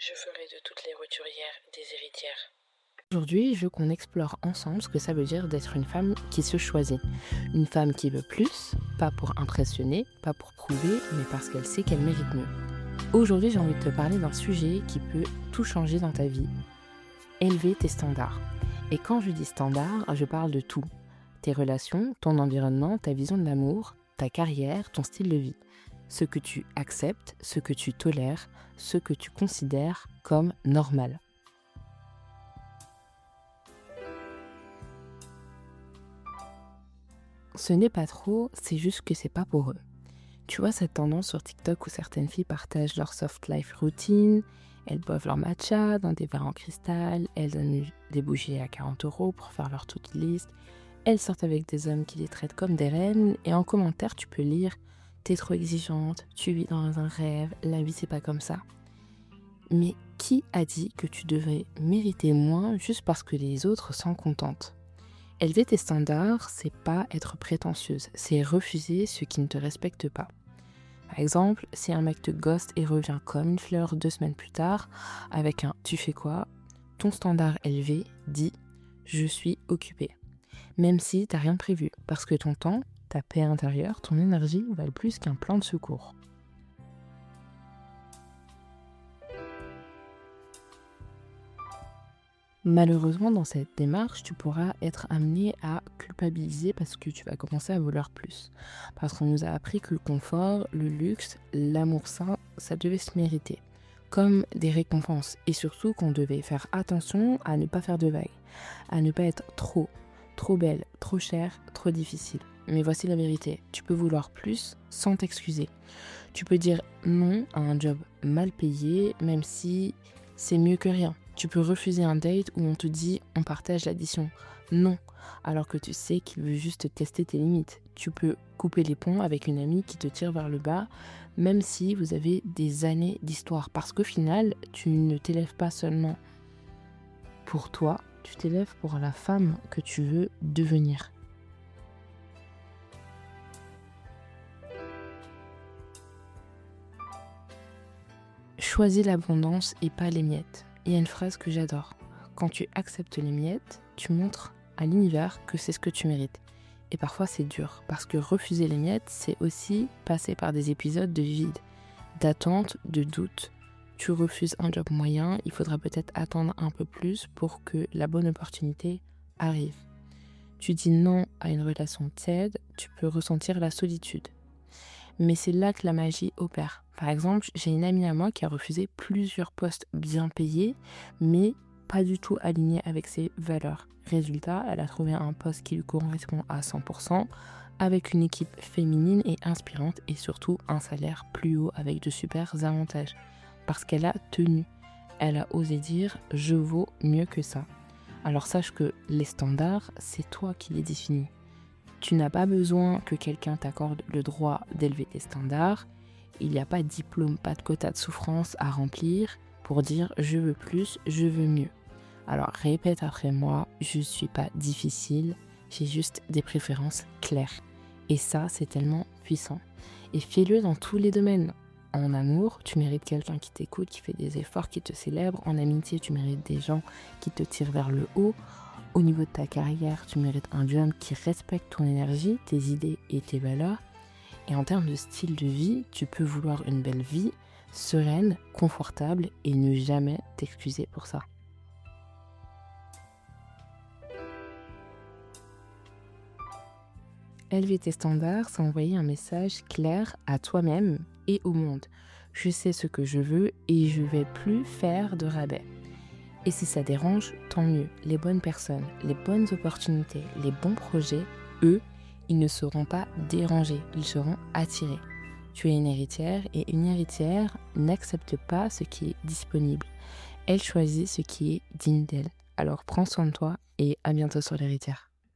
Je ferai de toutes les roturières des héritières. Aujourd'hui, je veux qu'on explore ensemble ce que ça veut dire d'être une femme qui se choisit. Une femme qui veut plus, pas pour impressionner, pas pour prouver, mais parce qu'elle sait qu'elle mérite mieux. Aujourd'hui, j'ai envie de te parler d'un sujet qui peut tout changer dans ta vie. Élever tes standards. Et quand je dis standards, je parle de tout. Tes relations, ton environnement, ta vision de l'amour, ta carrière, ton style de vie. Ce que tu acceptes, ce que tu tolères, ce que tu considères comme normal. Ce n'est pas trop, c'est juste que c'est pas pour eux. Tu vois cette tendance sur TikTok où certaines filles partagent leur soft life routine, elles boivent leur matcha dans des verres en cristal, elles donnent des bougies à 40 € pour faire leur to-do list, elles sortent avec des hommes qui les traitent comme des reines et en commentaire tu peux lire « T'es trop exigeante, tu vis dans un rêve, la vie c'est pas comme ça ». Mais qui a dit que tu devrais mériter moins juste parce que les autres sont contentes ? Élever tes standards, c'est pas être prétentieuse, c'est refuser ce qui ne te respecte pas. Par exemple, si un mec te ghost et revient comme une fleur 2 semaines plus tard, avec un « tu fais quoi ?», ton standard élevé dit « je suis occupé ». Même si t'as rien de prévu, parce que ton temps, ta paix intérieure, ton énergie valent plus qu'un plan de secours. Malheureusement, dans cette démarche, tu pourras être amené à culpabiliser parce que tu vas commencer à vouloir plus. Parce qu'on nous a appris que le confort, le luxe, l'amour sain, ça devait se mériter. Comme des récompenses. Et surtout qu'on devait faire attention à ne pas faire de vagues. À ne pas être trop belle, trop chère, trop difficile. Mais voici la vérité. Tu peux vouloir plus sans t'excuser. Tu peux dire non à un job mal payé, même si c'est mieux que rien. Tu peux refuser un date où on te dit on partage l'addition. Non, alors que tu sais qu'il veut juste tester tes limites. Tu peux couper les ponts avec une amie qui te tire vers le bas, même si vous avez des années d'histoire. Parce qu'au final, tu ne t'élèves pas seulement pour toi, tu t'élèves pour la femme que tu veux devenir. Choisis l'abondance et pas les miettes. Il y a une phrase que j'adore. Quand tu acceptes les miettes, tu montres à l'univers que c'est ce que tu mérites. Et parfois c'est dur, parce que refuser les miettes, c'est aussi passer par des épisodes de vide, d'attente, de doute. Tu refuses un job moyen, il faudra peut-être attendre un peu plus pour que la bonne opportunité arrive. Tu dis non à une relation tiède, tu peux ressentir la solitude. Mais c'est là que la magie opère. Par exemple, j'ai une amie à moi qui a refusé plusieurs postes bien payés, mais pas du tout alignés avec ses valeurs. Résultat, elle a trouvé un poste qui lui correspond à 100%, avec une équipe féminine et inspirante, et surtout un salaire plus haut avec de super avantages. Parce qu'elle a tenu. Elle a osé dire « je vaux mieux que ça ». Alors sache que les standards, c'est toi qui les définis. Tu n'as pas besoin que quelqu'un t'accorde le droit d'élever tes standards. Il n'y a pas de diplôme, pas de quota de souffrance à remplir pour dire « je veux plus, je veux mieux ». Alors répète après moi, je ne suis pas difficile, j'ai juste des préférences claires. Et ça, c'est tellement puissant. Et fais-le dans tous les domaines. En amour, tu mérites quelqu'un qui t'écoute, qui fait des efforts, qui te célèbre. En amitié, tu mérites des gens qui te tirent vers le haut. Au niveau de ta carrière, tu mérites un job qui respecte ton énergie, tes idées et tes valeurs. Et en termes de style de vie, tu peux vouloir une belle vie, sereine, confortable et ne jamais t'excuser pour ça. Élever tes standards, c'est envoyer un message clair à toi-même et au monde. Je sais ce que je veux et je vais plus faire de rabais. Et si ça dérange, tant mieux. Les bonnes personnes, les bonnes opportunités, les bons projets, eux, ils ne seront pas dérangés, ils seront attirés. Tu es une héritière et une héritière n'accepte pas ce qui est disponible. Elle choisit ce qui est digne d'elle. Alors prends soin de toi et à bientôt sur l'héritière.